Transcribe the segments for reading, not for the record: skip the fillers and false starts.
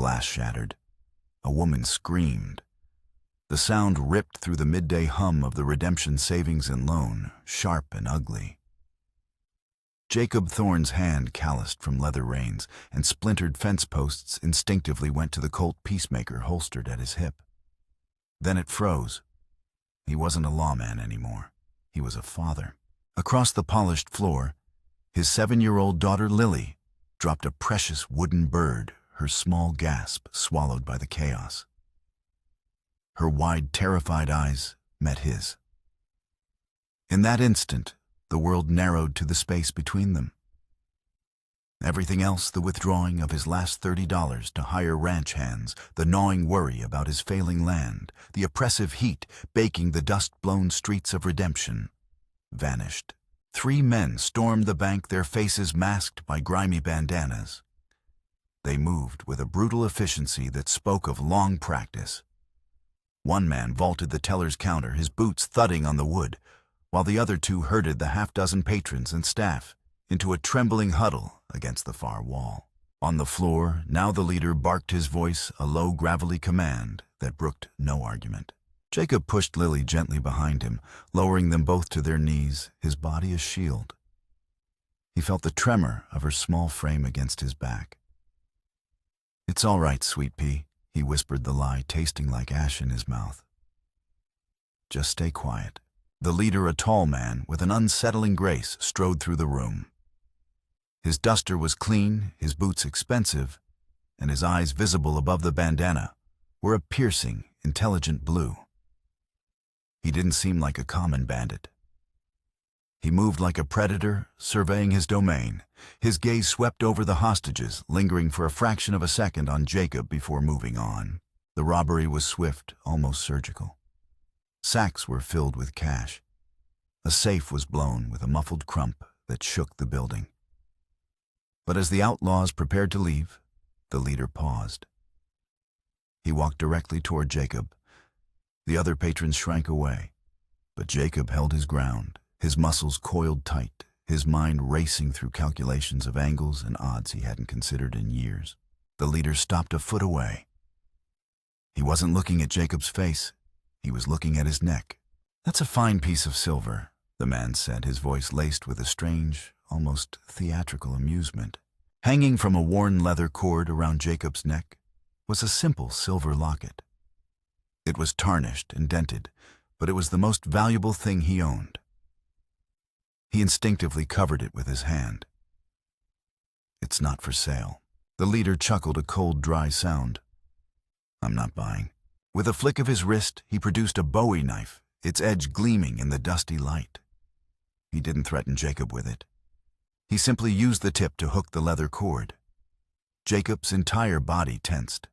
Glass shattered. A woman screamed. The sound ripped through the midday hum of the Redemption Savings and Loan, sharp and ugly. Jacob Thorne's hand calloused from leather reins, and splintered fence posts instinctively went to the Colt Peacemaker holstered at his hip. Then it froze. He wasn't a lawman anymore. He was a father. Across the polished floor, his 7-year-old daughter Lily dropped a precious wooden bird, her small gasp swallowed by the chaos. Her wide, terrified eyes met his. In that instant, the world narrowed to the space between them. Everything else, the withdrawing of his last $30 to hire ranch hands, the gnawing worry about his failing land, the oppressive heat baking the dust-blown streets of Redemption, vanished. 3 men stormed the bank, their faces masked by grimy bandanas. They moved with a brutal efficiency that spoke of long practice. One man vaulted the teller's counter, his boots thudding on the wood, while the other 2 herded the half-dozen patrons and staff into a trembling huddle against the far wall. On the floor, now the leader barked his voice, a low, gravelly command that brooked no argument. Jacob pushed Lily gently behind him, lowering them both to their knees, his body a shield. He felt the tremor of her small frame against his back. "It's all right, sweet pea," he whispered the lie, tasting like ash in his mouth. "Just stay quiet." The leader, a tall man with an unsettling grace, strode through the room. His duster was clean, his boots expensive, and his eyes, visible above the bandana, were a piercing, intelligent blue. He didn't seem like a common bandit. He moved like a predator, surveying his domain. His gaze swept over the hostages, lingering for a fraction of a second on Jacob before moving on. The robbery was swift, almost surgical. Sacks were filled with cash. A safe was blown with a muffled crump that shook the building. But as the outlaws prepared to leave, the leader paused. He walked directly toward Jacob. The other patrons shrank away, but Jacob held his ground, his muscles coiled tight, his mind racing through calculations of angles and odds he hadn't considered in years. The leader stopped a foot away. He wasn't looking at Jacob's face. He was looking at his neck. "That's a fine piece of silver," the man said, his voice laced with a strange, almost theatrical amusement. Hanging from a worn leather cord around Jacob's neck was a simple silver locket. It was tarnished and dented, but it was the most valuable thing he owned. He instinctively covered it with his hand. "It's not for sale." The leader chuckled a cold, dry sound. "I'm not buying." With a flick of his wrist, he produced a Bowie knife, its edge gleaming in the dusty light. He didn't threaten Jacob with it. He simply used the tip to hook the leather cord. Jacob's entire body tensed.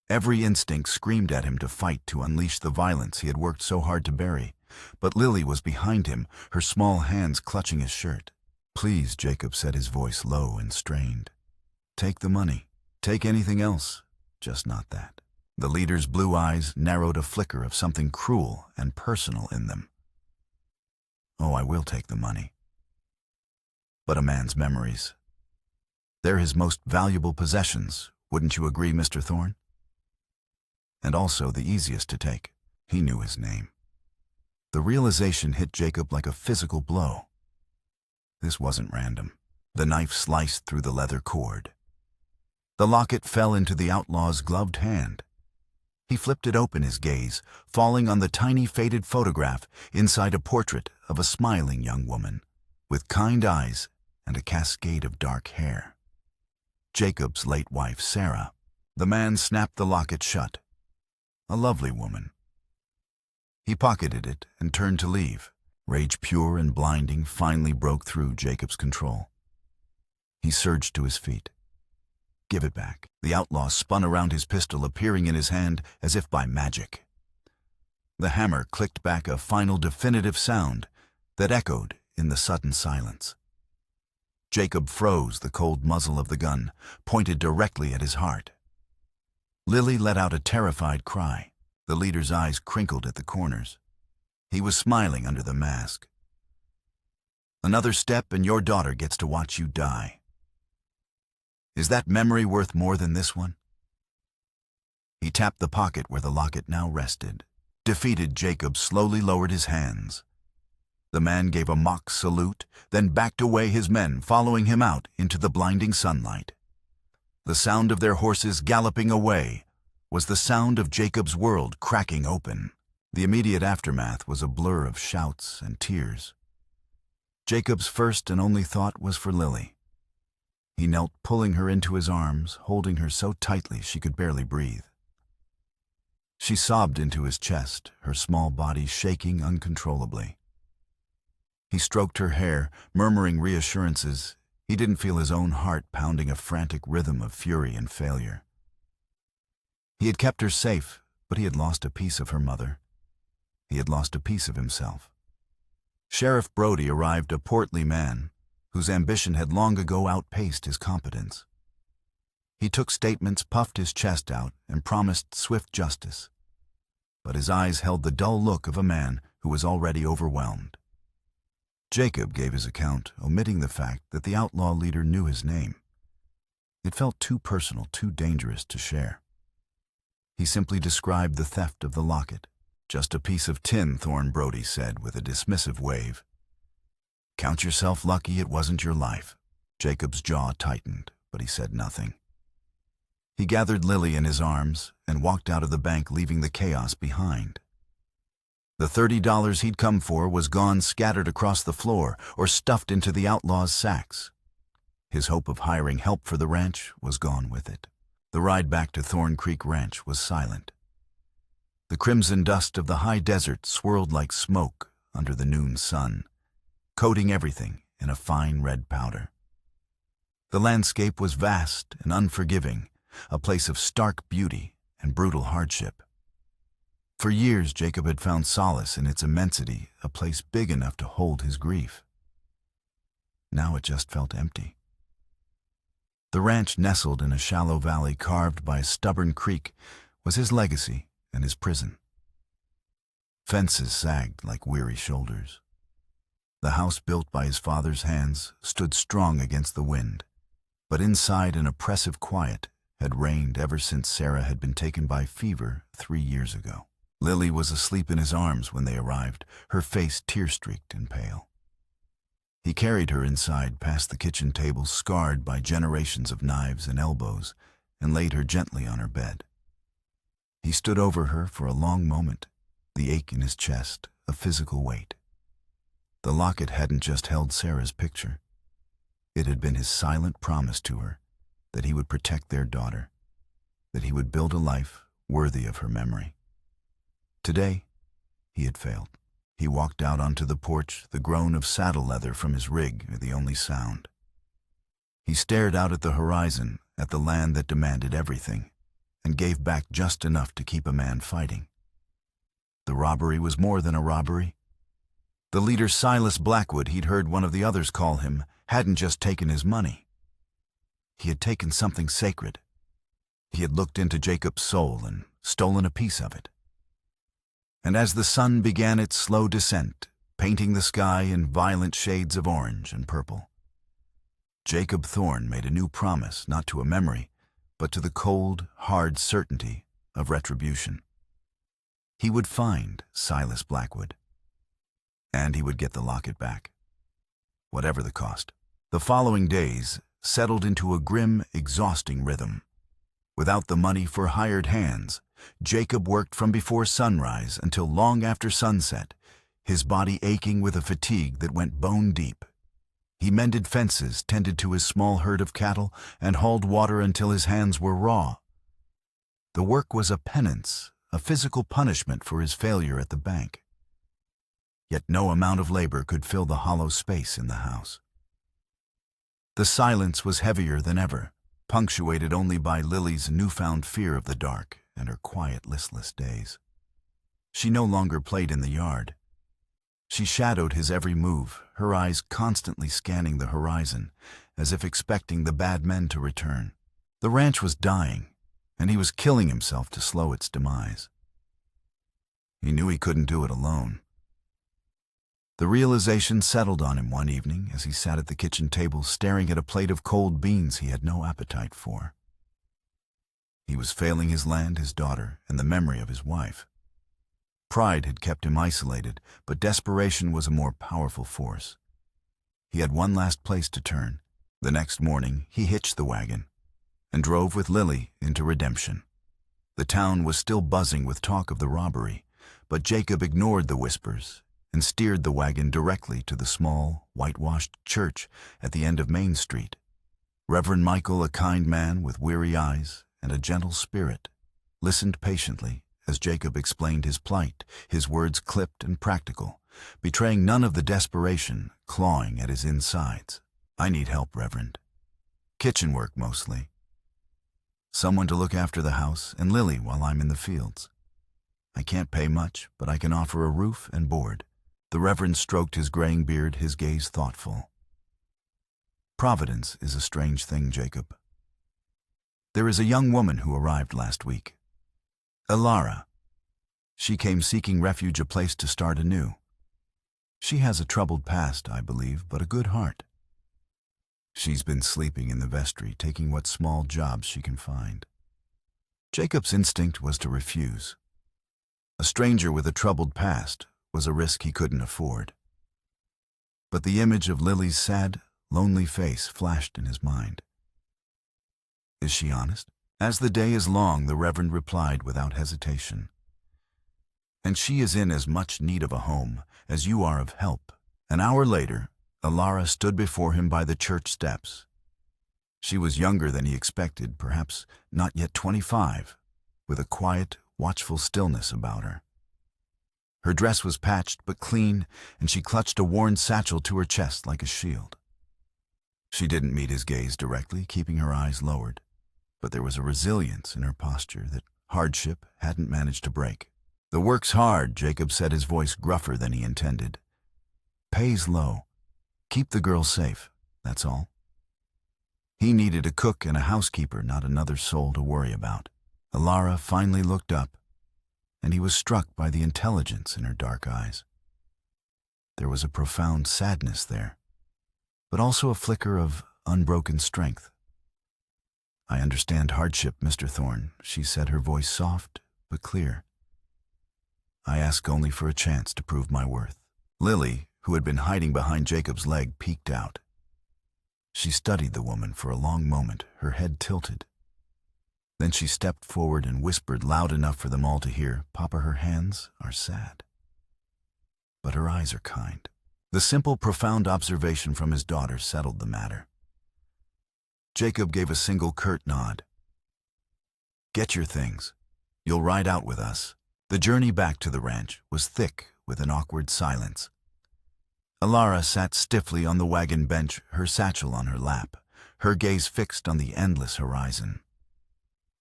Every instinct screamed at him to fight, to unleash the violence he had worked so hard to bury. But Lily was behind him, her small hands clutching his shirt. "Please," Jacob said, his voice low and strained. "Take the money. Take anything else, just not that." The leader's blue eyes narrowed, a flicker of something cruel and personal in them. "Oh, I will take the money. But a man's memories. They're his most valuable possessions, wouldn't you agree, Mr. Thorne? And also the easiest to take." He knew his name. The realization hit Jacob like a physical blow. This wasn't random. The knife sliced through the leather cord. The locket fell into the outlaw's gloved hand. He flipped it open, his gaze falling on the tiny faded photograph inside a portrait of a smiling young woman with kind eyes and a cascade of dark hair. Jacob's late wife, Sarah. The man snapped the locket shut. A lovely woman. He pocketed it and turned to leave. Rage, pure and blinding, finally broke through Jacob's control. He surged to his feet. "Give it back." The outlaw spun around, his pistol appearing in his hand as if by magic. The hammer clicked back, a final definitive sound that echoed in the sudden silence. Jacob froze, the cold muzzle of the gun pointed directly at his heart. Lily let out a terrified cry. The leader's eyes crinkled at the corners. He was smiling under the mask. "Another step and your daughter gets to watch you die. Is that memory worth more than this one?" He tapped the pocket where the locket now rested. Defeated, Jacob slowly lowered his hands. The man gave a mock salute, then backed away, his men following him out into the blinding sunlight. The sound of their horses galloping away was the sound of Jacob's world cracking open. The immediate aftermath was a blur of shouts and tears. Jacob's first and only thought was for Lily. He knelt, pulling her into his arms, holding her so tightly she could barely breathe. She sobbed into his chest, her small body shaking uncontrollably. He stroked her hair, murmuring reassurances. He didn't feel his own heart pounding a frantic rhythm of fury and failure. He had kept her safe, but he had lost a piece of her mother. He had lost a piece of himself. Sheriff Brody arrived, a portly man whose ambition had long ago outpaced his competence. He took statements, puffed his chest out, and promised swift justice. But his eyes held the dull look of a man who was already overwhelmed. Jacob gave his account, omitting the fact that the outlaw leader knew his name. It felt too personal, too dangerous to share. He simply described the theft of the locket. "Just a piece of tin," Thorne Brody said with a dismissive wave. "Count yourself lucky it wasn't your life." Jacob's jaw tightened, but he said nothing. He gathered Lily in his arms and walked out of the bank, leaving the chaos behind. The $30 he'd come for was gone, scattered across the floor or stuffed into the outlaw's sacks. His hope of hiring help for the ranch was gone with it. The ride back to Thorn Creek Ranch was silent. The crimson dust of the high desert swirled like smoke under the noon sun, coating everything in a fine red powder. The landscape was vast and unforgiving, a place of stark beauty and brutal hardship. For years, Jacob had found solace in its immensity, a place big enough to hold his grief. Now it just felt empty. The ranch, nestled in a shallow valley carved by a stubborn creek, was his legacy and his prison. Fences sagged like weary shoulders. The house, built by his father's hands, stood strong against the wind, but inside an oppressive quiet had reigned ever since Sarah had been taken by fever 3 years ago. Lily was asleep in his arms when they arrived, her face tear-streaked and pale. He carried her inside past the kitchen table, scarred by generations of knives and elbows, and laid her gently on her bed. He stood over her for a long moment, the ache in his chest a physical weight. The locket hadn't just held Sarah's picture. It had been his silent promise to her that he would protect their daughter, that he would build a life worthy of her memory. Today, he had failed. He walked out onto the porch, the groan of saddle leather from his rig the only sound. He stared out at the horizon, at the land that demanded everything, and gave back just enough to keep a man fighting. The robbery was more than a robbery. The leader, Silas Blackwood, he'd heard one of the others call him, hadn't just taken his money. He had taken something sacred. He had looked into Jacob's soul and stolen a piece of it. And as the sun began its slow descent, painting the sky in violent shades of orange and purple, Jacob Thorne made a new promise, not to a memory, but to the cold, hard certainty of retribution. He would find Silas Blackwood, and he would get the locket back, whatever the cost. The following days settled into a grim, exhausting rhythm. Without the money for hired hands, Jacob worked from before sunrise until long after sunset, his body aching with a fatigue that went bone deep. He mended fences, tended to his small herd of cattle, and hauled water until his hands were raw. The work was a penance, a physical punishment for his failure at the bank. Yet no amount of labor could fill the hollow space in the house. The silence was heavier than ever, punctuated only by Lily's newfound fear of the dark and her quiet, listless days. She no longer played in the yard. She shadowed his every move, her eyes constantly scanning the horizon, as if expecting the bad men to return. The ranch was dying, and he was killing himself to slow its demise. He knew he couldn't do it alone. The realization settled on him one evening as he sat at the kitchen table staring at a plate of cold beans he had no appetite for. He was failing his land, his daughter, and the memory of his wife. Pride had kept him isolated, but desperation was a more powerful force. He had one last place to turn. The next morning, he hitched the wagon and drove with Lily into Redemption. The town was still buzzing with talk of the robbery, but Jacob ignored the whispers and steered the wagon directly to the small, whitewashed church at the end of Main Street. Reverend Michael, a kind man with weary eyes and a gentle spirit, listened patiently as Jacob explained his plight, his words clipped and practical, betraying none of the desperation clawing at his insides. "I need help, Reverend. Kitchen work mostly. Someone to look after the house and Lily while I'm in the fields. I can't pay much, but I can offer a roof and board." The Reverend stroked his graying beard, his gaze thoughtful. "Providence is a strange thing, Jacob. There is a young woman who arrived last week. Alara. She came seeking refuge, a place to start anew. She has a troubled past, I believe, but a good heart. She's been sleeping in the vestry, taking what small jobs she can find." Jacob's instinct was to refuse. A stranger with a troubled past was a risk he couldn't afford. But the image of Lily's sad, lonely face flashed in his mind. "Is she honest?" "As the day is long," the Reverend replied without hesitation. "And she is in as much need of a home as you are of help." An hour later, Alara stood before him by the church steps. She was younger than he expected, perhaps not yet 25, with a quiet, watchful stillness about her. Her dress was patched but clean, and she clutched a worn satchel to her chest like a shield. She didn't meet his gaze directly, keeping her eyes lowered, but there was a resilience in her posture that hardship hadn't managed to break. "The work's hard," Jacob said, his voice gruffer than he intended. "Pay's low. Keep the girl safe, that's all." He needed a cook and a housekeeper, not another soul to worry about. Alara finally looked up, and he was struck by the intelligence in her dark eyes. There was a profound sadness there, but also a flicker of unbroken strength. "I understand hardship, Mr. Thorne," she said, her voice soft but clear. "I ask only for a chance to prove my worth." Lily, who had been hiding behind Jacob's leg, peeked out. She studied the woman for a long moment, her head tilted. Then she stepped forward and whispered loud enough for them all to hear, "Papa, her hands are sad, but her eyes are kind." The simple, profound observation from his daughter settled the matter. Jacob gave a single curt nod. "Get your things. You'll ride out with us." The journey back to the ranch was thick with an awkward silence. Alara sat stiffly on the wagon bench, her satchel on her lap, her gaze fixed on the endless horizon.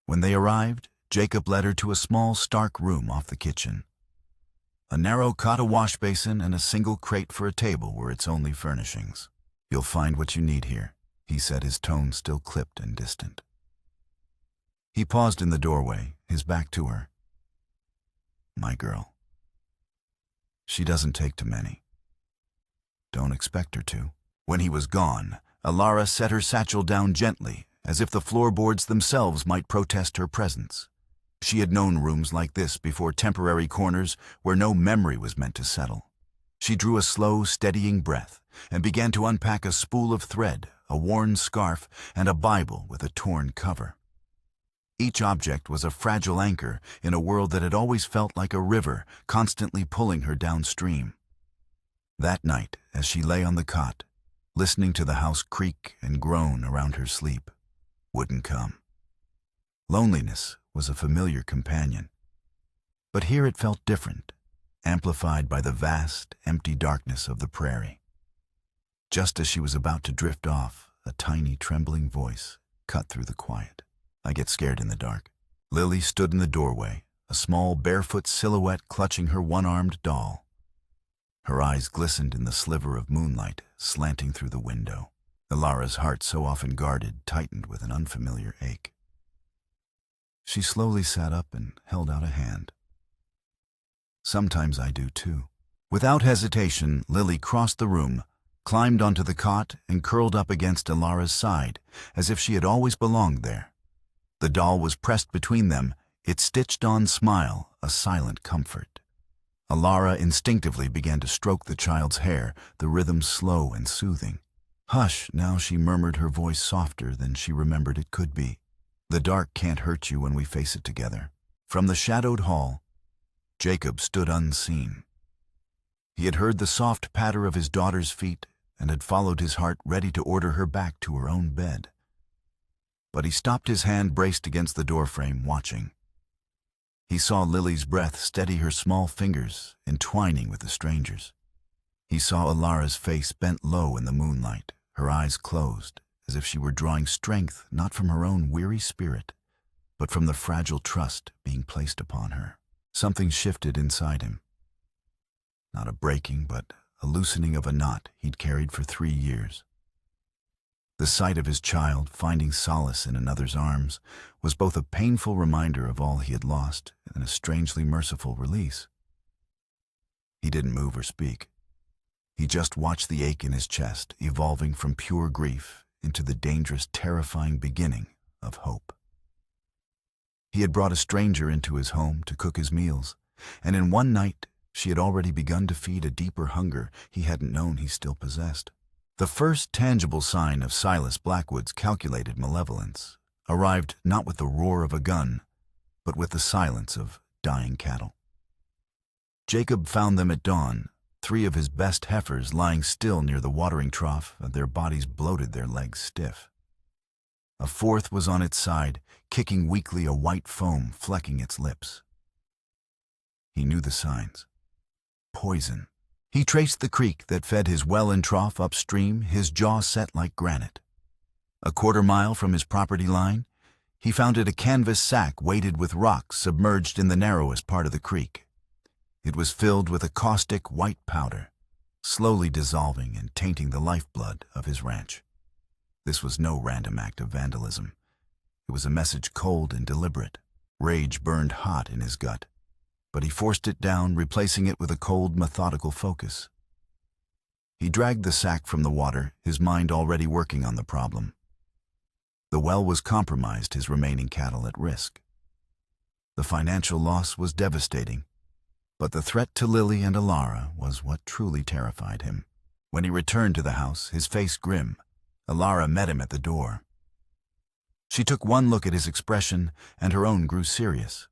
When they arrived, Jacob led her to a small, stark room off the kitchen. A narrow cot, a wash basin, and a single crate for a table were its only furnishings. "You'll find what you need here," he said, his tone still clipped and distant. He paused in the doorway, his back to her. "My girl. She doesn't take to many. Don't expect her to." When he was gone, Alara set her satchel down gently, as if the floorboards themselves might protest her presence. She had known rooms like this before, temporary corners where no memory was meant to settle. She drew a slow, steadying breath and began to unpack a spool of thread, a worn scarf, and a Bible with a torn cover. Each object was a fragile anchor in a world that had always felt like a river, constantly pulling her downstream. That night, as she lay on the cot, listening to the house creak and groan around her sleep, wouldn't come. Loneliness was a familiar companion, but here it felt different, amplified by the vast, empty darkness of the prairie. Just as she was about to drift off, a tiny, trembling voice cut through the quiet. "I get scared in the dark." Lily stood in the doorway, a small, barefoot silhouette clutching her one-armed doll. Her eyes glistened in the sliver of moonlight slanting through the window. Alara's heart, so often guarded, tightened with an unfamiliar ache. She slowly sat up and held out a hand. "Sometimes I do, too." Without hesitation, Lily crossed the room, climbed onto the cot, and curled up against Alara's side, as if she had always belonged there. The doll was pressed between them, its stitched-on smile a silent comfort. Alara instinctively began to stroke the child's hair, the rhythm slow and soothing. "Hush," now she murmured, her voice softer than she remembered it could be. "The dark can't hurt you when we face it together." From the shadowed hall, Jacob stood unseen. He had heard the soft patter of his daughter's feet and had followed his heart, ready to order her back to her own bed. But he stopped, his hand braced against the doorframe, watching. He saw Lily's breath steady her small fingers, entwining with the stranger's. He saw Alara's face bent low in the moonlight, her eyes closed, as if she were drawing strength not from her own weary spirit, but from the fragile trust being placed upon her. Something shifted inside him. Not a breaking, but a loosening of a knot he'd carried for 3 years. The sight of his child finding solace in another's arms was both a painful reminder of all he had lost and a strangely merciful release. He didn't move or speak. He just watched the ache in his chest evolving from pure grief into the dangerous, terrifying beginning of hope. He had brought a stranger into his home to cook his meals, and in one night she had already begun to feed a deeper hunger he hadn't known he still possessed. The first tangible sign of Silas Blackwood's calculated malevolence arrived not with the roar of a gun, but with the silence of dying cattle. Jacob found them at dawn, 3 of his best heifers lying still near the watering trough, and their bodies bloated, their legs stiff. A 4th was on its side, kicking weakly, a white foam flecking its lips. He knew the signs. Poison. He traced the creek that fed his well and trough upstream, his jaw set like granite. A 1/4 mile from his property line, he found a canvas sack weighted with rocks submerged in the narrowest part of the creek. It was filled with a caustic white powder, slowly dissolving and tainting the lifeblood of his ranch. This was no random act of vandalism. It was a message cold and deliberate. Rage burned hot in his gut, but he forced it down, replacing it with a cold, methodical focus. He dragged the sack from the water, his mind already working on the problem. The well was compromised, his remaining cattle at risk. The financial loss was devastating, but the threat to Lily and Alara was what truly terrified him. When he returned to the house, his face grim, Alara met him at the door. She took one look at his expression, and her own grew serious.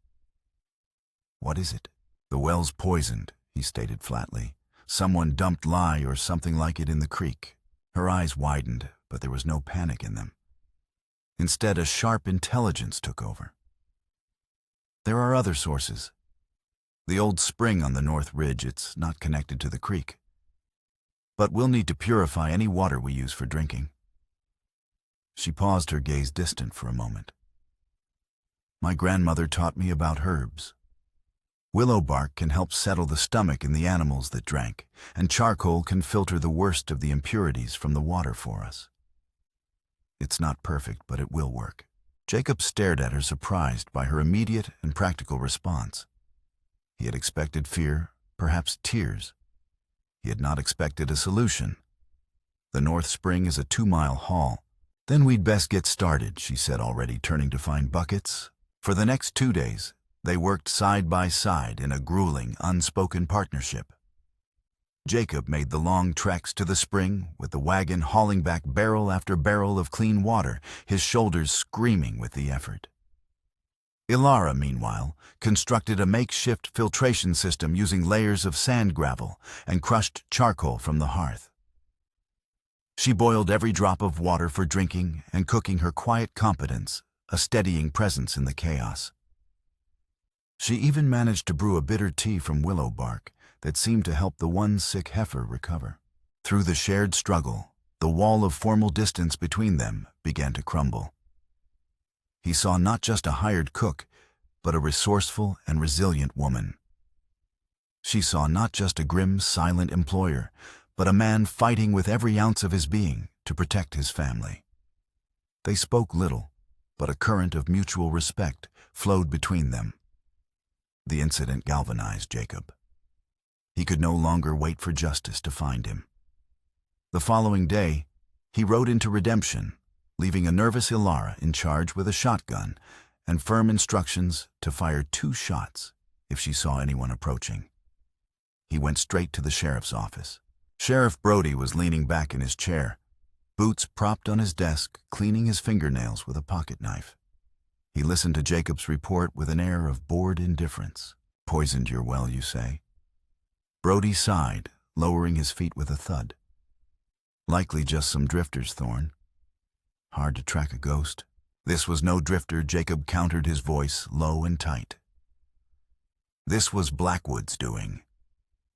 "What is it?" "The well's poisoned," he stated flatly. "Someone dumped lye or something like it in the creek." Her eyes widened, but there was no panic in them. Instead, a sharp intelligence took over. "There are other sources. The old spring on the north ridge, it's not connected to the creek. But we'll need to purify any water we use for drinking." She paused, her gaze distant for a moment. "My grandmother taught me about herbs. Willow bark can help settle the stomach in the animals that drank, and charcoal can filter the worst of the impurities from the water for us. It's not perfect, but it will work." Jacob stared at her, surprised by her immediate and practical response. He had expected fear, perhaps tears. He had not expected a solution. "The North Spring is a 2-mile haul." "Then we'd best get started," she said, already turning to find buckets. For the next 2 days, they worked side by side in a grueling, unspoken partnership. Jacob made the long treks to the spring, with the wagon hauling back barrel after barrel of clean water, his shoulders screaming with the effort. Alara, meanwhile, constructed a makeshift filtration system using layers of sand gravel and crushed charcoal from the hearth. She boiled every drop of water for drinking and cooking, her quiet competence a steadying presence in the chaos. She even managed to brew a bitter tea from willow bark that seemed to help the one sick heifer recover. Through the shared struggle, the wall of formal distance between them began to crumble. He saw not just a hired cook, but a resourceful and resilient woman. She saw not just a grim, silent employer, but a man fighting with every ounce of his being to protect his family. They spoke little, but a current of mutual respect flowed between them. The incident galvanized Jacob. He could no longer wait for justice to find him. The following day, he rode into Redemption, leaving a nervous Alara in charge with a shotgun and firm instructions to fire 2 shots if she saw anyone approaching. He went straight to the sheriff's office. Sheriff Brody was leaning back in his chair, boots propped on his desk, cleaning his fingernails with a pocket knife. He listened to Jacob's report with an air of bored indifference. "Poisoned your well, you say?" Brody sighed, lowering his feet with a thud. "Likely just some drifters, Thorne. Hard to track a ghost." "This was no drifter," Jacob countered, his voice low and tight. "This was Blackwood's doing.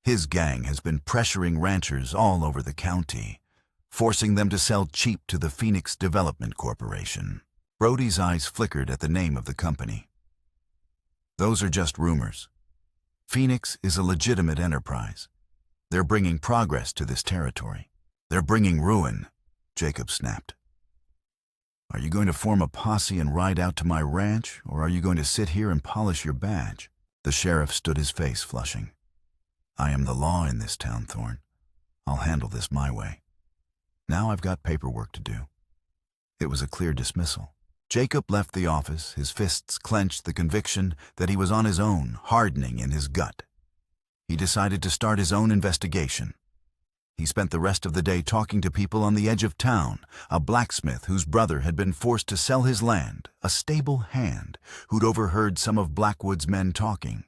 His gang has been pressuring ranchers all over the county, forcing them to sell cheap to the Phoenix Development Corporation." Brody's eyes flickered at the name of the company. "Those are just rumors. Phoenix is a legitimate enterprise. They're bringing progress to this territory. They're bringing ruin," Jacob snapped. "Are you going to form a posse and ride out to my ranch, or are you going to sit here and polish your badge?" The sheriff stood, his face flushing. "I am the law in this town, Thorne. I'll handle this my way. Now I've got paperwork to do." It was a clear dismissal. Jacob left the office, his fists clenched, the conviction that he was on his own, hardening in his gut. He decided to start his own investigation. He spent the rest of the day talking to people on the edge of town, a blacksmith whose brother had been forced to sell his land, a stable hand who'd overheard some of Blackwood's men talking.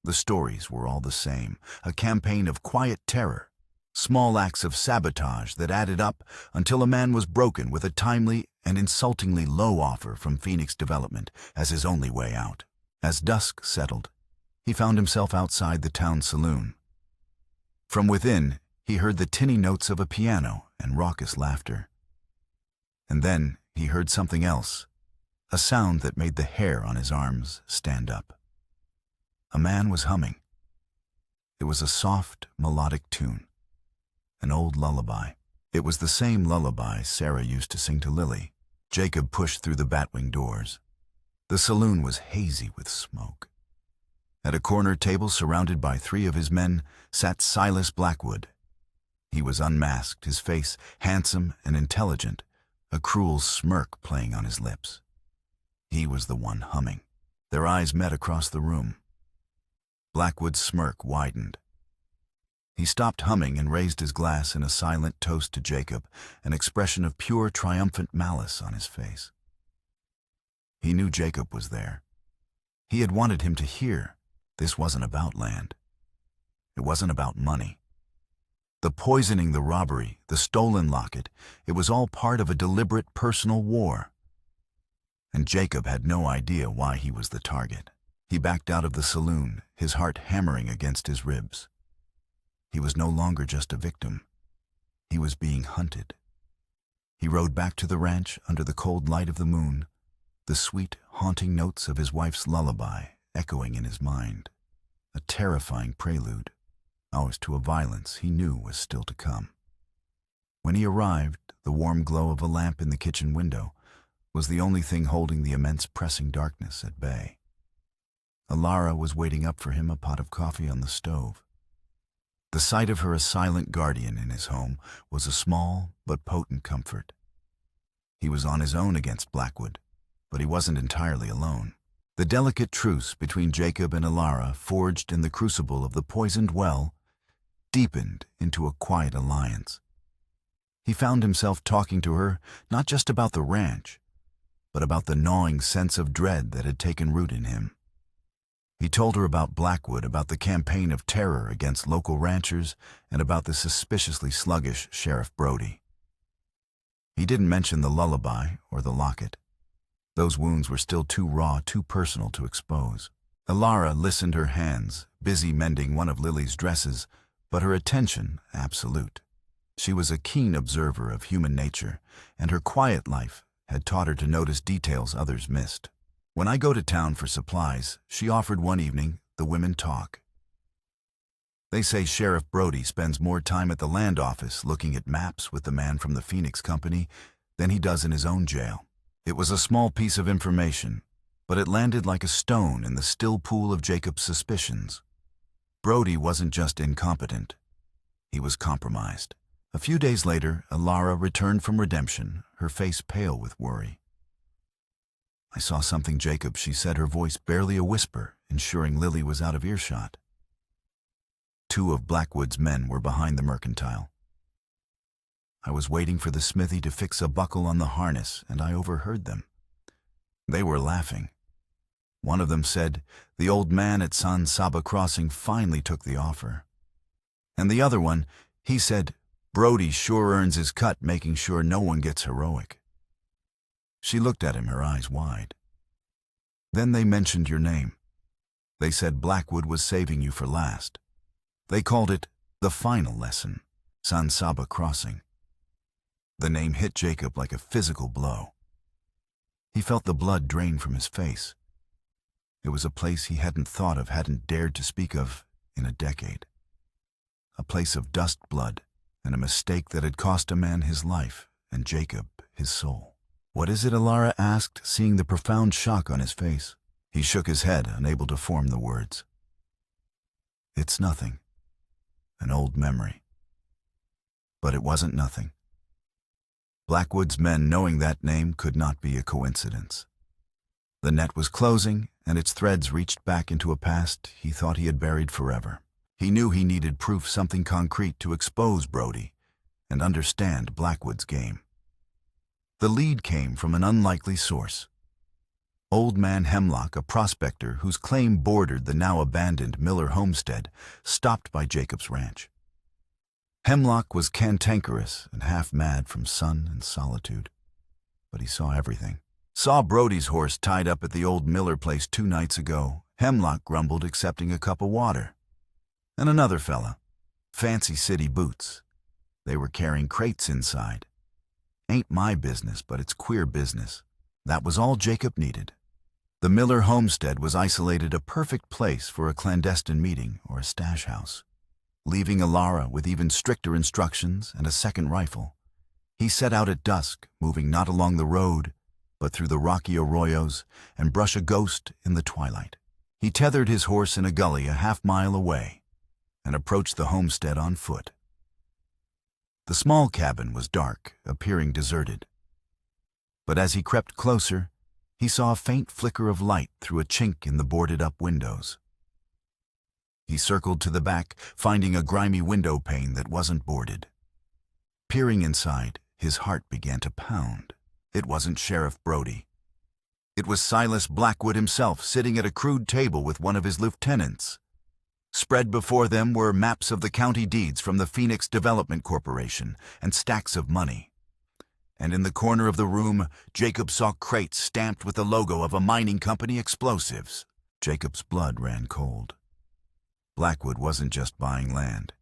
The stories were all the same, a campaign of quiet terror, small acts of sabotage that added up until a man was broken with a timely and insultingly low offer from Phoenix Development as his only way out. As dusk settled, he found himself outside the town saloon. From within, he heard the tinny notes of a piano and raucous laughter. And then he heard something else, a sound that made the hair on his arms stand up. A man was humming. It was a soft, melodic tune, an old lullaby. It was the same lullaby Sarah used to sing to Lily. Jacob pushed through the batwing doors. The saloon was hazy with smoke. At a corner table surrounded by 3 of his men sat Silas Blackwood. He was unmasked, his face handsome and intelligent, a cruel smirk playing on his lips. He was the one humming. Their eyes met across the room. Blackwood's smirk widened. He stopped humming and raised his glass in a silent toast to Jacob, an expression of pure triumphant malice on his face. He knew Jacob was there. He had wanted him to hear. This wasn't about land. It wasn't about money. The poisoning, the robbery, the stolen locket, it was all part of a deliberate personal war. And Jacob had no idea why he was the target. He backed out of the saloon, his heart hammering against his ribs. He was no longer just a victim. He was being hunted. He rode back to the ranch under the cold light of the moon, the sweet, haunting notes of his wife's lullaby echoing in his mind, a terrifying prelude, hours to a violence he knew was still to come. When he arrived, the warm glow of a lamp in the kitchen window was the only thing holding the immense pressing darkness at bay. Alara was waiting up for him, a pot of coffee on the stove. The sight of her, a silent guardian in his home, was a small but potent comfort. He was on his own against Blackwood, but he wasn't entirely alone. The delicate truce between Jacob and Alara, forged in the crucible of the poisoned well, deepened into a quiet alliance. He found himself talking to her not just about the ranch, but about the gnawing sense of dread that had taken root in him. He told her about Blackwood, about the campaign of terror against local ranchers, and about the suspiciously sluggish Sheriff Brody. He didn't mention the lullaby or the locket. Those wounds were still too raw, too personal to expose. Alara listened, her hands busy mending one of Lily's dresses, but her attention absolute. She was a keen observer of human nature, and her quiet life had taught her to notice details others missed. "When I go to town for supplies," she offered one evening, "the women talk. They say Sheriff Brody spends more time at the land office looking at maps with the man from the Phoenix Company than he does in his own jail." It was a small piece of information, but it landed like a stone in the still pool of Jacob's suspicions. Brody wasn't just incompetent. He was compromised. A few days later, Alara returned from redemption, her face pale with worry. "I saw something, Jacob," she said, her voice barely a whisper, ensuring Lily was out of earshot. Two of Blackwood's men were behind the mercantile. "I was waiting for the smithy to fix a buckle on the harness, and I overheard them. They were laughing. One of them said, 'The old man at San Saba Crossing finally took the offer.' And the other one, he said, 'Brody sure earns his cut making sure no one gets heroic.'" She looked at him, her eyes wide. "Then they mentioned your name. They said Blackwood was saving you for last. They called it the final lesson, San Saba Crossing." The name hit Jacob like a physical blow. He felt the blood drain from his face. It was a place he hadn't thought of, hadn't dared to speak of in a decade. A place of dust blood, and a mistake that had cost a man his life, and Jacob his soul. "What is it?" Alara asked, seeing the profound shock on his face. He shook his head, unable to form the words. "It's nothing. An old memory." But it wasn't nothing. Blackwood's men knowing that name could not be a coincidence. The net was closing, and its threads reached back into a past he thought he had buried forever. He knew he needed proof, something concrete, to expose Brody and understand Blackwood's game. The lead came from an unlikely source. Old Man Hemlock, a prospector whose claim bordered the now-abandoned Miller homestead, stopped by Jacob's ranch. Hemlock was cantankerous and half-mad from sun and solitude, but he saw everything. "Saw Brody's horse tied up at the old Miller place 2 nights ago," Hemlock grumbled, accepting a cup of water. "And another fella. Fancy city boots. They were carrying crates inside. Ain't my business, but it's queer business." That was all Jacob needed. The Miller homestead was isolated, a perfect place for a clandestine meeting or a stash house. Leaving Alara with even stricter instructions and a second rifle, he set out at dusk, moving not along the road, but through the rocky arroyos and brush a ghost in the twilight. He tethered his horse in a gully a half-mile away and approached the homestead on foot. The small cabin was dark, appearing deserted. But as he crept closer, he saw a faint flicker of light through a chink in the boarded-up windows. He circled to the back, finding a grimy window pane that wasn't boarded. Peering inside, his heart began to pound. It wasn't Sheriff Brody. It was Silas Blackwood himself, sitting at a crude table with one of his lieutenants. Spread before them were maps of the county deeds from the Phoenix Development Corporation and stacks of money. And in the corner of the room, Jacob saw crates stamped with the logo of a mining company, Explosives. Jacob's blood ran cold. Blackwood wasn't just buying land.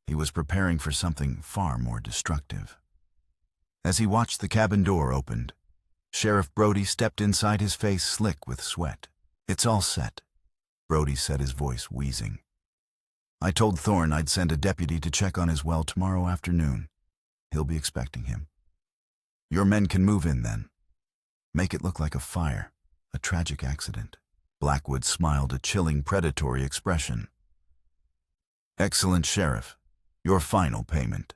He was preparing for something far more destructive. As he watched the cabin door opened, Sheriff Brody stepped inside, his face slick with sweat. "It's all set," Brody said, his voice wheezing. "I told Thorne I'd send a deputy to check on his well tomorrow afternoon. He'll be expecting him. Your men can move in then. Make it look like a fire, a tragic accident." Blackwood smiled, a chilling, predatory expression. "Excellent, Sheriff. Your final payment."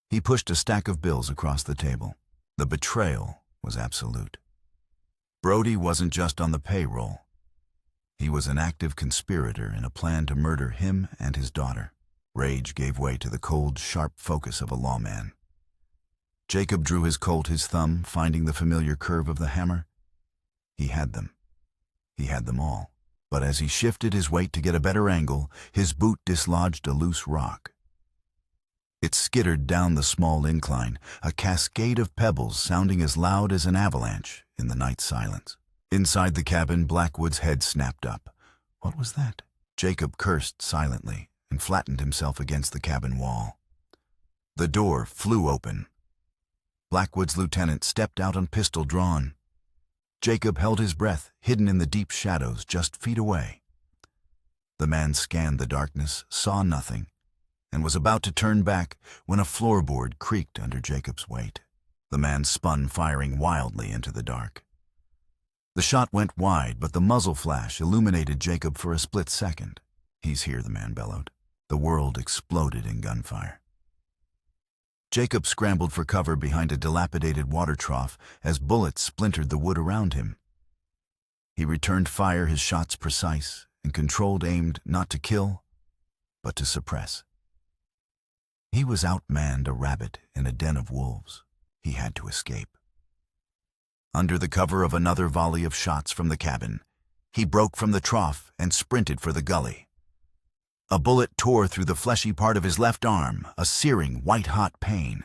He pushed a stack of bills across the table. The betrayal was absolute. Brody wasn't just on the payroll. He was an active conspirator in a plan to murder him and his daughter. Rage gave way to the cold, sharp focus of a lawman. Jacob drew his Colt, his thumb finding the familiar curve of the hammer. He had them. He had them all. But as he shifted his weight to get a better angle, his boot dislodged a loose rock. It skittered down the small incline, a cascade of pebbles sounding as loud as an avalanche in the night silence. Inside the cabin, Blackwood's head snapped up. What was that? Jacob cursed silently and flattened himself against the cabin wall. The door flew open. Blackwood's lieutenant stepped out on pistol drawn. Jacob held his breath, hidden in the deep shadows just feet away. The man scanned the darkness, saw nothing, and was about to turn back when a floorboard creaked under Jacob's weight. The man spun, firing wildly into the dark. The shot went wide, but the muzzle flash illuminated Jacob for a split second. "He's here," the man bellowed. The world exploded in gunfire. Jacob scrambled for cover behind a dilapidated water trough as bullets splintered the wood around him. He returned fire, his shots precise and controlled, aimed not to kill, but to suppress. He was outmanned, a rabbit in a den of wolves. He had to escape. Under the cover of another volley of shots from the cabin, he broke from the trough and sprinted for the gully. A bullet tore through the fleshy part of his left arm, a searing, white-hot pain.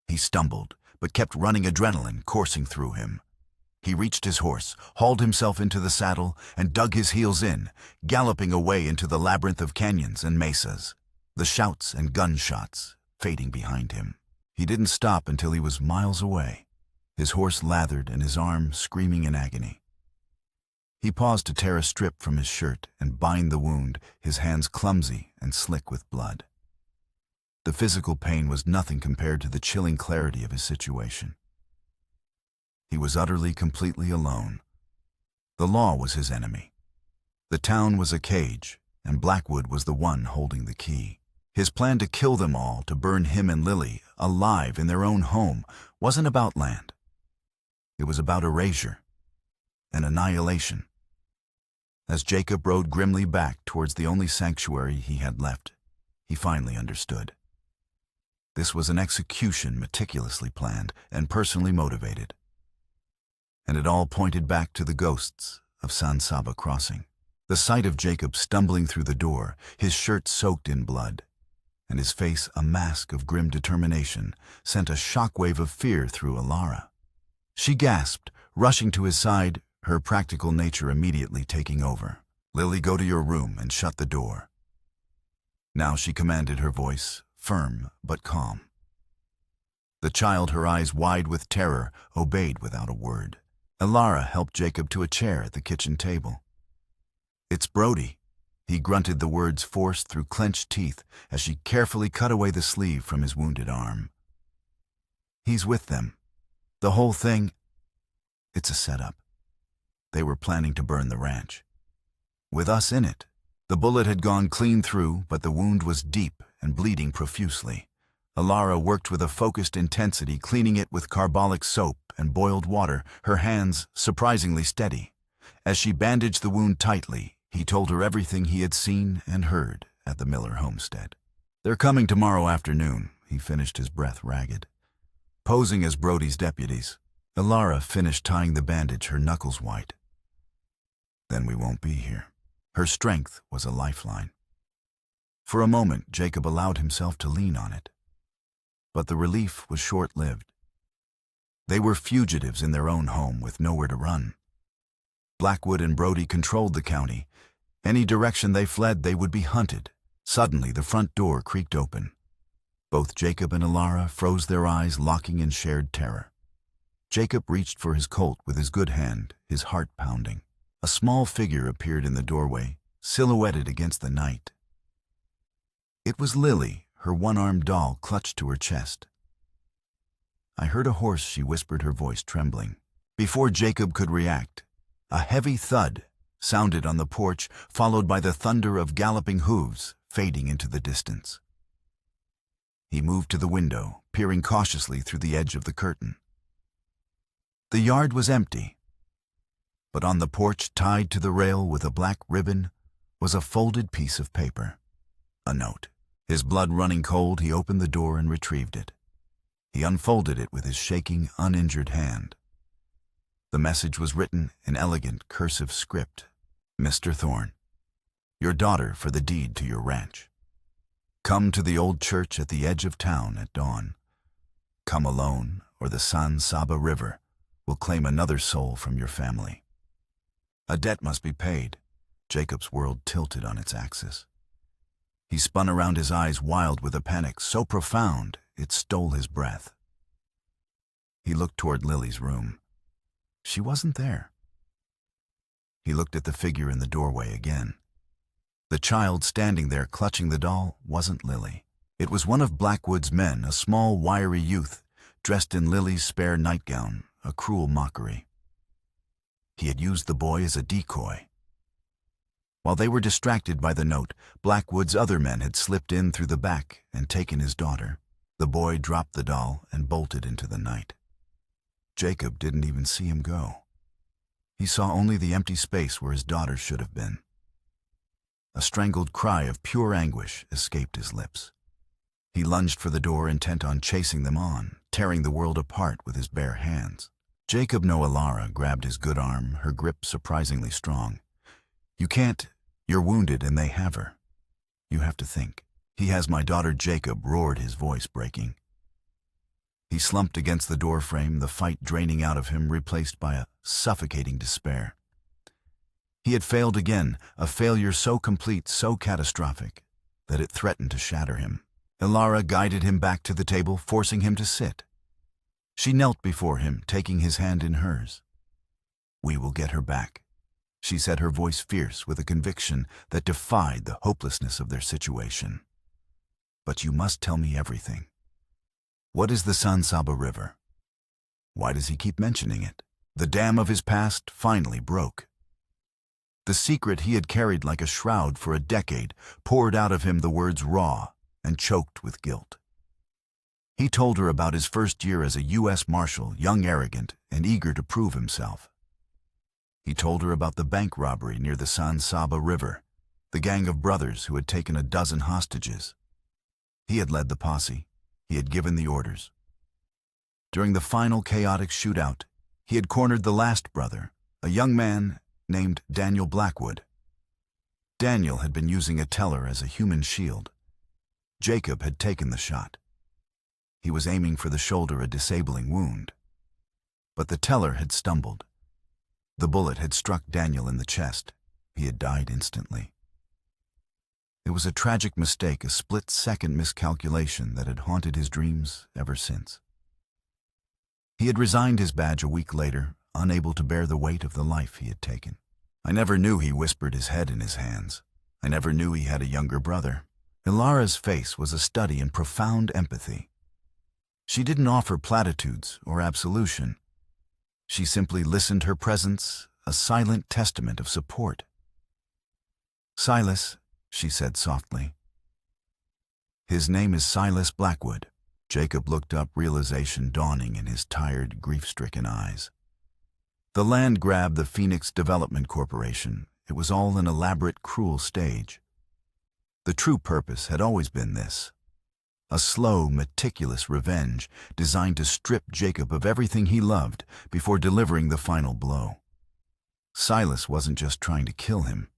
He stumbled, but kept running, adrenaline coursing through him. He reached his horse, hauled himself into the saddle, and dug his heels in, galloping away into the labyrinth of canyons and mesas, the shouts and gunshots fading behind him. He didn't stop until he was miles away, his horse lathered and his arm screaming in agony. He paused to tear a strip from his shirt and bind the wound, his hands clumsy and slick with blood. The physical pain was nothing compared to the chilling clarity of his situation. He was utterly, completely alone. The law was his enemy. The town was a cage, and Blackwood was the one holding the key. His plan to kill them all, to burn him and Lily alive in their own home, wasn't about land. It was about erasure and annihilation. As Jacob rode grimly back towards the only sanctuary he had left, he finally understood. This was an execution meticulously planned and personally motivated. And it all pointed back to the ghosts of San Saba Crossing. The sight of Jacob stumbling through the door, his shirt soaked in blood, and his face a mask of grim determination, sent a shockwave of fear through Alara. She gasped, rushing to his side, her practical nature immediately taking over. "Lily, go to your room and shut the door." Now she commanded, her voice firm but calm. The child, her eyes wide with terror, obeyed without a word. Alara helped Jacob to a chair at the kitchen table. "It's Brody," he grunted, the words forced through clenched teeth as she carefully cut away the sleeve from his wounded arm. "He's with them. The whole thing, it's a setup. They were planning to burn the ranch, with us in it." The bullet had gone clean through, but the wound was deep and bleeding profusely. Alara worked with a focused intensity, cleaning it with carbolic soap and boiled water, her hands surprisingly steady. As she bandaged the wound tightly, he told her everything he had seen and heard at the Miller homestead. "They're coming tomorrow afternoon," he finished, his breath ragged, "posing as Brody's deputies." Alara finished tying the bandage, her knuckles white. "Then we won't be here." Her strength was a lifeline. For a moment, Jacob allowed himself to lean on it. But the relief was short-lived. They were fugitives in their own home with nowhere to run. Blackwood and Brody controlled the county. Any direction they fled, they would be hunted. Suddenly, the front door creaked open. Both Jacob and Alara froze, their eyes locking in shared terror. Jacob reached for his Colt with his good hand, his heart pounding. A small figure appeared in the doorway, silhouetted against the night. It was Lily, her one-armed doll clutched to her chest. "I heard a horse," she whispered, her voice trembling. Before Jacob could react, a heavy thud sounded on the porch, followed by the thunder of galloping hooves fading into the distance. He moved to the window, peering cautiously through the edge of the curtain. The yard was empty, but on the porch, tied to the rail with a black ribbon, was a folded piece of paper. A note. His blood running cold, he opened the door and retrieved it. He unfolded it with his shaking, uninjured hand. The message was written in elegant, cursive script. "Mr. Thorne, your daughter for the deed to your ranch. Come to the old church at the edge of town at dawn. Come alone, or the San Saba River will claim another soul from your family." A debt must be paid. Jacob's world tilted on its axis. He spun around, his eyes wild with a panic so profound it stole his breath. He looked toward Lily's room. She wasn't there. He looked at the figure in the doorway again. The child standing there clutching the doll wasn't Lily. It was one of Blackwood's men, a small, wiry youth, dressed in Lily's spare nightgown, a cruel mockery. He had used the boy as a decoy. While they were distracted by the note, Blackwood's other men had slipped in through the back and taken his daughter. The boy dropped the doll and bolted into the night. Jacob didn't even see him go. He saw only the empty space where his daughter should have been. A strangled cry of pure anguish escaped his lips. He lunged for the door, intent on chasing them on, tearing the world apart with his bare hands. Jacob Noelara grabbed his good arm, her grip surprisingly strong. "You can't. You're wounded and they have her. You have to think." "He has my daughter," Jacob roared, his voice breaking. He slumped against the door frame, the fight draining out of him, replaced by a suffocating despair. He had failed again, a failure so complete, so catastrophic, that it threatened to shatter him. Ilara guided him back to the table, forcing him to sit. She knelt before him, taking his hand in hers. "We will get her back," she said, her voice fierce with a conviction that defied the hopelessness of their situation. "But you must tell me everything. What is the San Saba River? Why does he keep mentioning it?" The dam of his past finally broke. The secret he had carried like a shroud for a decade poured out of him, the words raw and choked with guilt. He told her about his first year as a U.S. Marshal, young, arrogant, and eager to prove himself. He told her about the bank robbery near the San Saba River, the gang of brothers who had taken a dozen hostages. He had led the posse. He had given the orders. During the final chaotic shootout, he had cornered the last brother, a young man named Daniel Blackwood. Daniel had been using a teller as a human shield. Jacob had taken the shot. He was aiming for the shoulder, a disabling wound. But the teller had stumbled. The bullet had struck Daniel in the chest. He had died instantly. It was a tragic mistake, a split-second miscalculation that had haunted his dreams ever since. He had resigned his badge a week later, unable to bear the weight of the life he had taken. "I never knew," he whispered, his head in his hands. "I never knew he had a younger brother." Ilara's face was a study in profound empathy. She didn't offer platitudes or absolution. She simply listened, her presence a silent testament of support. "Silas," she said softly. "His name is Silas Blackwood." Jacob looked up, realization dawning in his tired, grief-stricken eyes. The land grab, the Phoenix Development Corporation, it was all an elaborate, cruel stage. The true purpose had always been this: a slow, meticulous revenge designed to strip Jacob of everything he loved before delivering the final blow. Silas wasn't just trying to kill him.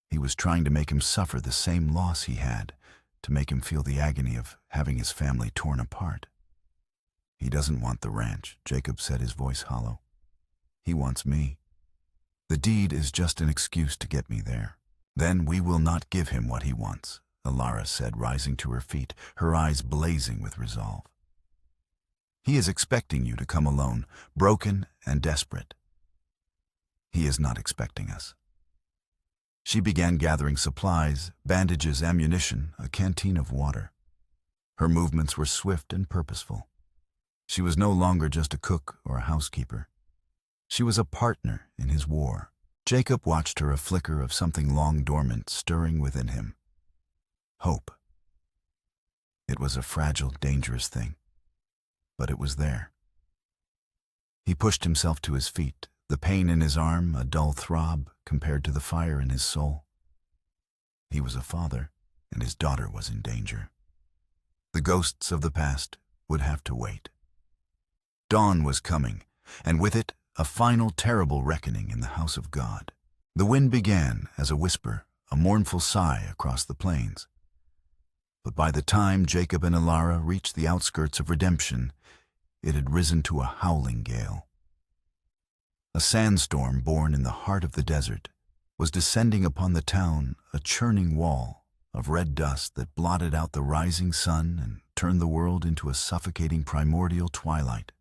He was trying to make him suffer the same loss he had, to make him feel the agony of having his family torn apart. "He doesn't want the ranch," Jacob said, his voice hollow. "He wants me. The deed is just an excuse to get me there." "Then we will not give him what he wants," Ilara said, rising to her feet, her eyes blazing with resolve. "He is expecting you to come alone, broken and desperate. He is not expecting us." She began gathering supplies, bandages, ammunition, a canteen of water. Her movements were swift and purposeful. She was no longer just a cook or a housekeeper. She was a partner in his war. Jacob watched her, a flicker of something long dormant stirring within him. Hope. It was a fragile, dangerous thing, but it was there. He pushed himself to his feet, the pain in his arm a dull throb compared to the fire in his soul. He was a father, and his daughter was in danger. The ghosts of the past would have to wait. Dawn was coming, and with it, a final terrible reckoning in the house of God. The wind began as a whisper, a mournful sigh across the plains. But by the time Jacob and Ilara reached the outskirts of redemption, it had risen to a howling gale. A sandstorm born in the heart of the desert was descending upon the town, a churning wall of red dust that blotted out the rising sun and turned the world into a suffocating primordial twilight.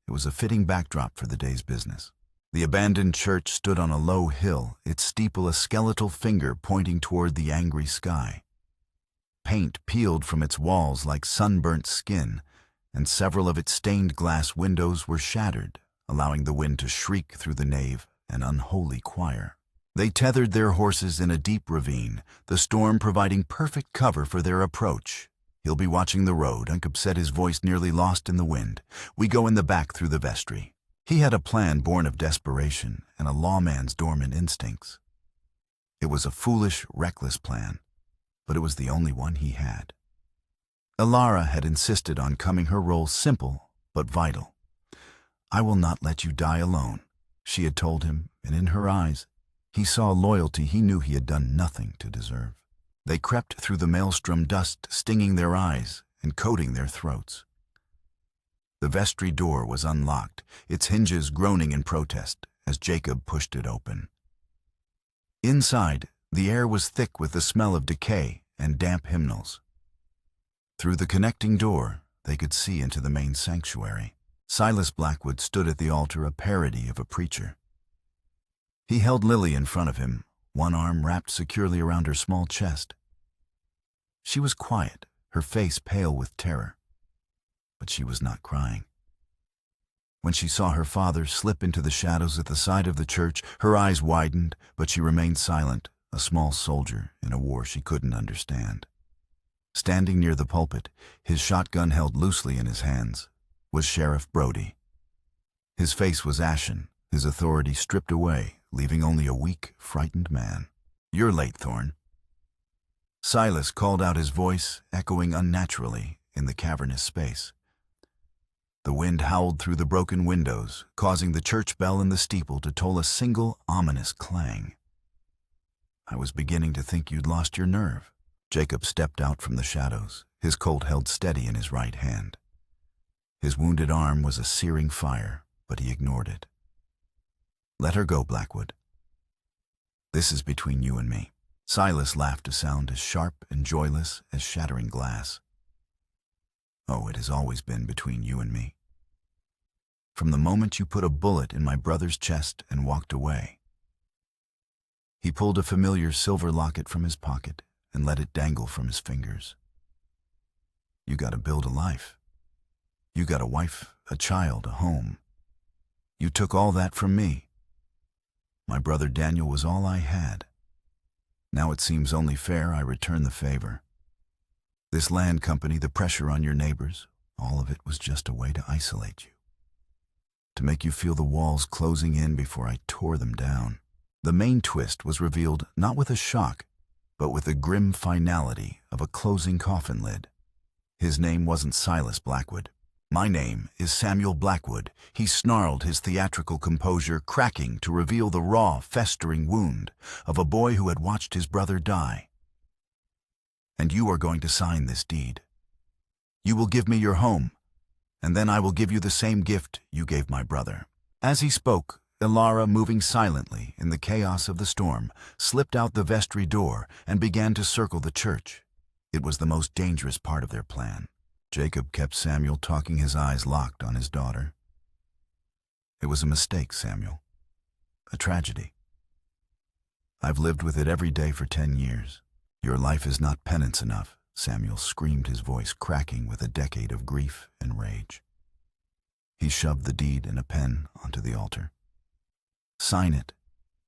It was a fitting backdrop for the day's business. The abandoned church stood on a low hill, its steeple a skeletal finger pointing toward the angry sky. Paint peeled from its walls like sunburnt skin, and several of its stained glass windows were shattered, allowing the wind to shriek through the nave, an unholy choir. They tethered their horses in a deep ravine, the storm providing perfect cover for their approach. He'll be watching the road, Jacob said, his voice nearly lost in the wind. We go in the back through the vestry. He had a plan born of desperation and a lawman's dormant instincts. It was a foolish, reckless plan, but it was the only one he had. Ilara had insisted on coming her role simple but vital. I will not let you die alone, she had told him, and in her eyes, he saw loyalty he knew he had done nothing to deserve. They crept through the maelstrom dust, stinging their eyes and coating their throats. The vestry door was unlocked, its hinges groaning in protest as Jacob pushed it open. Inside, the air was thick with the smell of decay and damp hymnals. Through the connecting door, they could see into the main sanctuary. Silas Blackwood stood at the altar, a parody of a preacher. He held Lily in front of him, one arm wrapped securely around her small chest. She was quiet, her face pale with terror, but she was not crying. When she saw her father slip into the shadows at the side of the church, her eyes widened, but she remained silent, a small soldier in a war she couldn't understand. Standing near the pulpit, his shotgun held loosely in his hands, was Sheriff Brody. His face was ashen, his authority stripped away, leaving only a weak, frightened man. "You're late, Thorne." Silas called out, his voice echoing unnaturally in the cavernous space. The wind howled through the broken windows, causing the church bell in the steeple to toll a single ominous clang. "I was beginning to think you'd lost your nerve." Jacob stepped out from the shadows, his Colt held steady in his right hand. His wounded arm was a searing fire, but he ignored it. "Let her go, Blackwood. This is between you and me." Silas laughed, a sound as sharp and joyless as shattering glass. "Oh, it has always been between you and me. From the moment you put a bullet in my brother's chest and walked away." He pulled a familiar silver locket from his pocket and let it dangle from his fingers. "You gotta build a life. You got a wife, a child, a home. You took all that from me. My brother Daniel was all I had. Now it seems only fair I return the favor. This land company, the pressure on your neighbors, all of it was just a way to isolate you. To make you feel the walls closing in before I tore them down." The main twist was revealed not with a shock, but with the grim finality of a closing coffin lid. His name wasn't Silas Blackwood. "My name is Samuel Blackwood," he snarled, his theatrical composure cracking to reveal the raw, festering wound of a boy who had watched his brother die. "And you are going to sign this deed. You will give me your home, and then I will give you the same gift you gave my brother." As he spoke, Ilara, moving silently in the chaos of the storm, slipped out the vestry door and began to circle the church. It was the most dangerous part of their plan. Jacob kept Samuel talking, his eyes locked on his daughter. "It was a mistake, Samuel. A tragedy. I've lived with it every day for 10 years. Your life is not penance enough," Samuel screamed, his voice cracking with a decade of grief and rage. He shoved the deed and a pen onto the altar. "Sign it,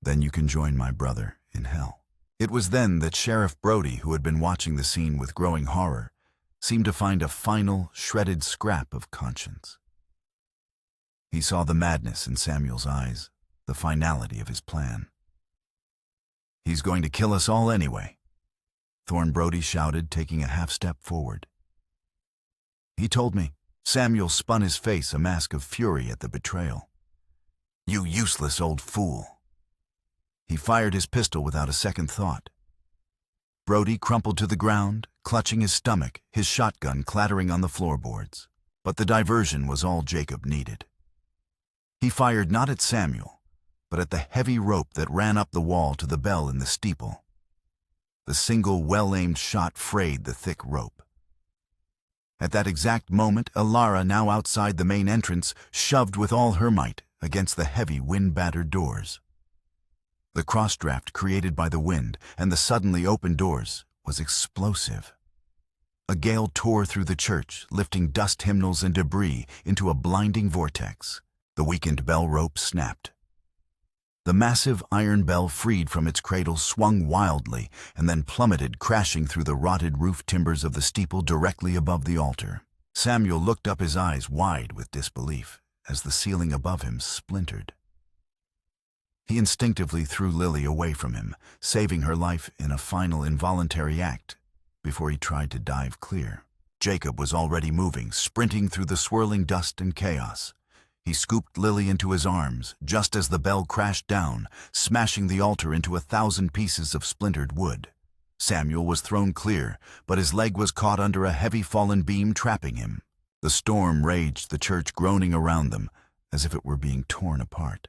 then you can join my brother in hell." It was then that Sheriff Brody, who had been watching the scene with growing horror, seemed to find a final, shredded scrap of conscience. He saw the madness in Samuel's eyes, the finality of his plan. "He's going to kill us all anyway," Thorne Brody shouted, taking a half-step forward. "He told me." Samuel spun his face, a mask of fury at the betrayal. "You useless old fool." He fired his pistol without a second thought. Brody crumpled to the ground, clutching his stomach, his shotgun clattering on the floorboards. But the diversion was all Jacob needed. He fired not at Samuel, but at the heavy rope that ran up the wall to the bell in the steeple. The single well-aimed shot frayed the thick rope. At that exact moment, Ilara, now outside the main entrance, shoved with all her might against the heavy, wind-battered doors. The cross-draft created by the wind and the suddenly opened doors was explosive. A gale tore through the church, lifting dust hymnals and debris into a blinding vortex. The weakened bell rope snapped. The massive iron bell freed from its cradle swung wildly and then plummeted, crashing through the rotted roof timbers of the steeple directly above the altar. Samuel looked up, his eyes wide with disbelief, as the ceiling above him splintered. He instinctively threw Lily away from him, saving her life in a final involuntary act before he tried to dive clear. Jacob was already moving, sprinting through the swirling dust and chaos. He scooped Lily into his arms just as the bell crashed down, smashing the altar into 1,000 pieces of splintered wood. Samuel was thrown clear, but his leg was caught under a heavy fallen beam, trapping him. The storm raged, the church groaning around them as if it were being torn apart.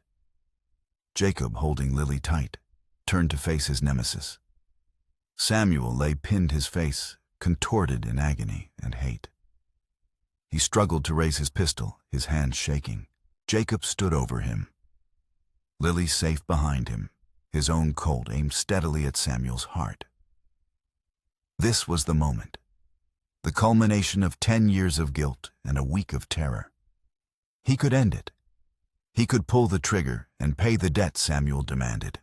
Jacob, holding Lily tight, turned to face his nemesis. Samuel lay pinned, his face contorted in agony and hate. He struggled to raise his pistol, his hand shaking. Jacob stood over him, Lily safe behind him, his own Colt aimed steadily at Samuel's heart. This was the moment, the culmination of 10 years of guilt and a week of terror. He could end it. He could pull the trigger and pay the debt Samuel demanded.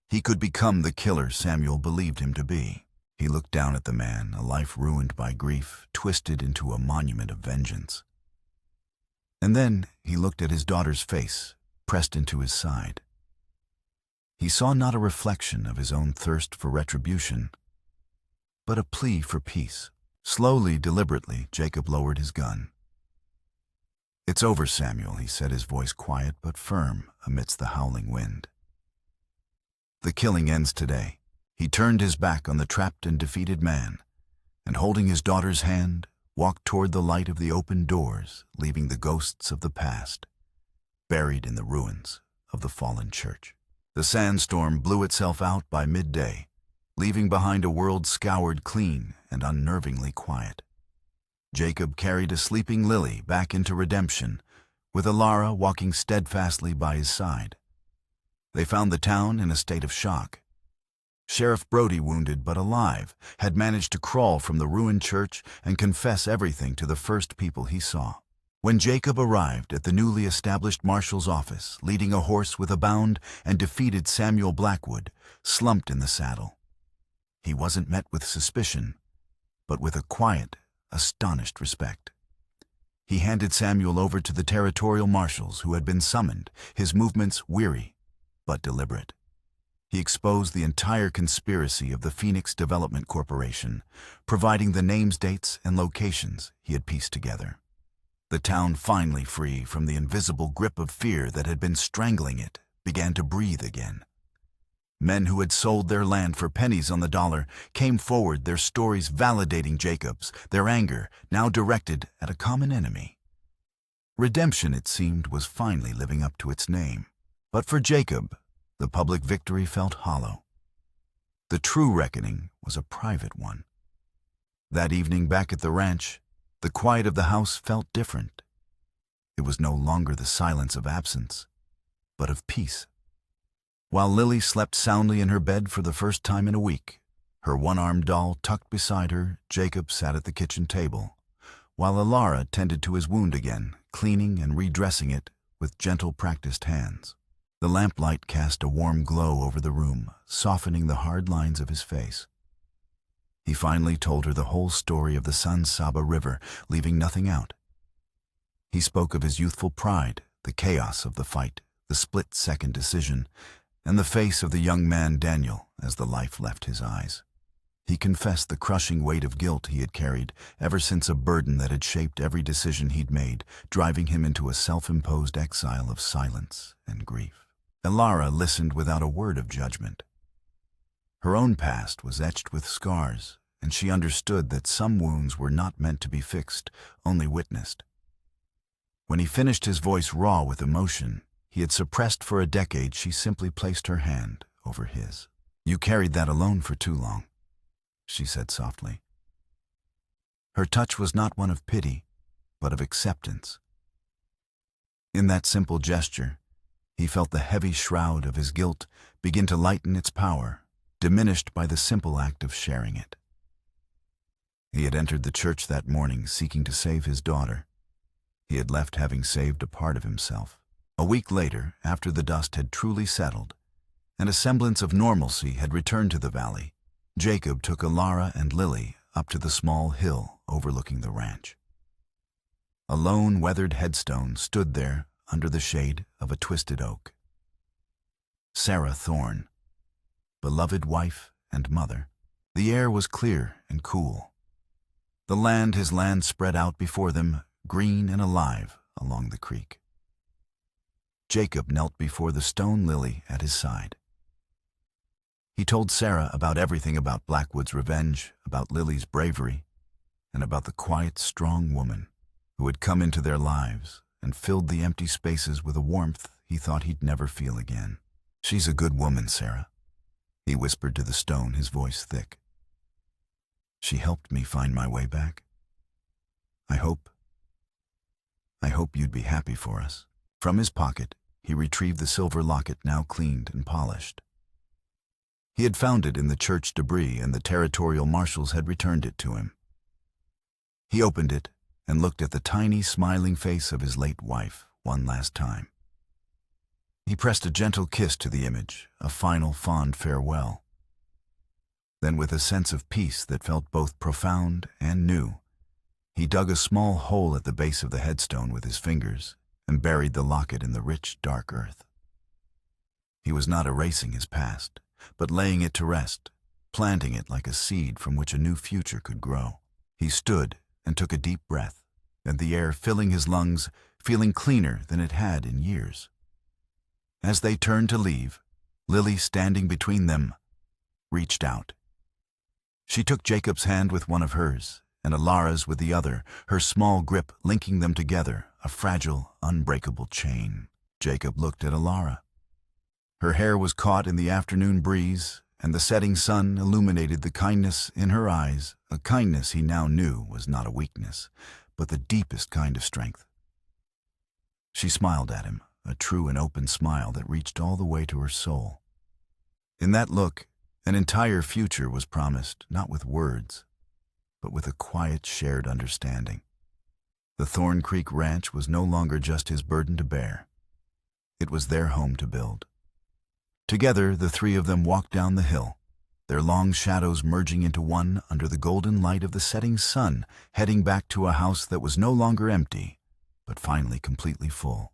He could become the killer Samuel believed him to be. He looked down at the man, a life ruined by grief, twisted into a monument of vengeance. And then he looked at his daughter's face, pressed into his side. He saw not a reflection of his own thirst for retribution, but a plea for peace. Slowly, deliberately, Jacob lowered his gun. "It's over, Samuel," he said, his voice quiet but firm amidst the howling wind. "The killing ends today." He turned his back on the trapped and defeated man, and holding his daughter's hand, walked toward the light of the open doors, leaving the ghosts of the past buried in the ruins of the fallen church. The sandstorm blew itself out by midday, leaving behind a world scoured clean and unnervingly quiet. Jacob carried a sleeping Lily back into redemption, with Alara walking steadfastly by his side. They found the town in a state of shock. Sheriff Brody, wounded but alive, had managed to crawl from the ruined church and confess everything to the first people he saw. When Jacob arrived at the newly established marshal's office, leading a horse with a bound, and defeated Samuel Blackwood, slumped in the saddle, he wasn't met with suspicion, but with a quiet, astonished respect. He handed Samuel over to the territorial marshals who had been summoned, his movements weary but deliberate. He exposed the entire conspiracy of the Phoenix Development Corporation, providing the names, dates, and locations he had pieced together. The town, finally free from the invisible grip of fear that had been strangling it, began to breathe again. Men who had sold their land for pennies on the dollar came forward, their stories validating Jacob's, their anger now directed at a common enemy. Redemption, it seemed, was finally living up to its name. But for Jacob, the public victory felt hollow. The true reckoning was a private one. That evening back at the ranch, the quiet of the house felt different. It was no longer the silence of absence, but of peace. While Lily slept soundly in her bed for the first time in a week, her one-armed doll tucked beside her, Jacob sat at the kitchen table, while Alara tended to his wound again, cleaning and redressing it with gentle, practiced hands. The lamplight cast a warm glow over the room, softening the hard lines of his face. He finally told her the whole story of the San Saba River, leaving nothing out. He spoke of his youthful pride, the chaos of the fight, the split-second decision, and the face of the young man Daniel as the life left his eyes. He confessed the crushing weight of guilt he had carried ever since, a burden that had shaped every decision he'd made, driving him into a self-imposed exile of silence and grief. Alara listened without a word of judgment. Her own past was etched with scars, and she understood that some wounds were not meant to be fixed, only witnessed. When he finished, his voice raw with emotion he had suppressed for a decade, she simply placed her hand over his. "You carried that alone for too long," she said softly. Her touch was not one of pity, but of acceptance. In that simple gesture, he felt the heavy shroud of his guilt begin to lighten its power, diminished by the simple act of sharing it. He had entered the church that morning seeking to save his daughter. He had left having saved a part of himself. A week later, after the dust had truly settled, and a semblance of normalcy had returned to the valley, Jacob took Alara and Lily up to the small hill overlooking the ranch. A lone, weathered headstone stood there under the shade of a twisted oak. Sarah Thorne, beloved wife and mother. The air was clear and cool. His land spread out before them, green and alive along the creek. Jacob knelt before the stone lily at his side. He told Sarah about everything, about Blackwood's revenge, about Lily's bravery, and about the quiet, strong woman who had come into their lives and filled the empty spaces with a warmth he thought he'd never feel again. "She's a good woman, Sarah," he whispered to the stone, his voice thick. "She helped me find my way back. I hope you'd be happy for us." From his pocket, he retrieved the silver locket, now cleaned and polished. He had found it in the church debris, and the territorial marshals had returned it to him. He opened it and looked at the tiny, smiling face of his late wife one last time. He pressed a gentle kiss to the image, a final fond farewell. Then, with a sense of peace that felt both profound and new, he dug a small hole at the base of the headstone with his fingers and buried the locket in the rich, dark earth. He was not erasing his past, but laying it to rest, planting it like a seed from which a new future could grow. He stood and took a deep breath, and the air filling his lungs, feeling cleaner than it had in years. As they turned to leave, Lily, standing between them, reached out. She took Jacob's hand with one of hers, and Alara's with the other, her small grip linking them together, a fragile, unbreakable chain. Jacob looked at Alara. Her hair was caught in the afternoon breeze, and the setting sun illuminated the kindness in her eyes, a kindness he now knew was not a weakness, but the deepest kind of strength. She smiled at him, a true and open smile that reached all the way to her soul. In that look, an entire future was promised, not with words, but with a quiet, shared understanding. The Thorn Creek Ranch was no longer just his burden to bear. It was their home to build. Together, the three of them walked down the hill, their long shadows merging into one under the golden light of the setting sun, heading back to a house that was no longer empty, but finally completely full.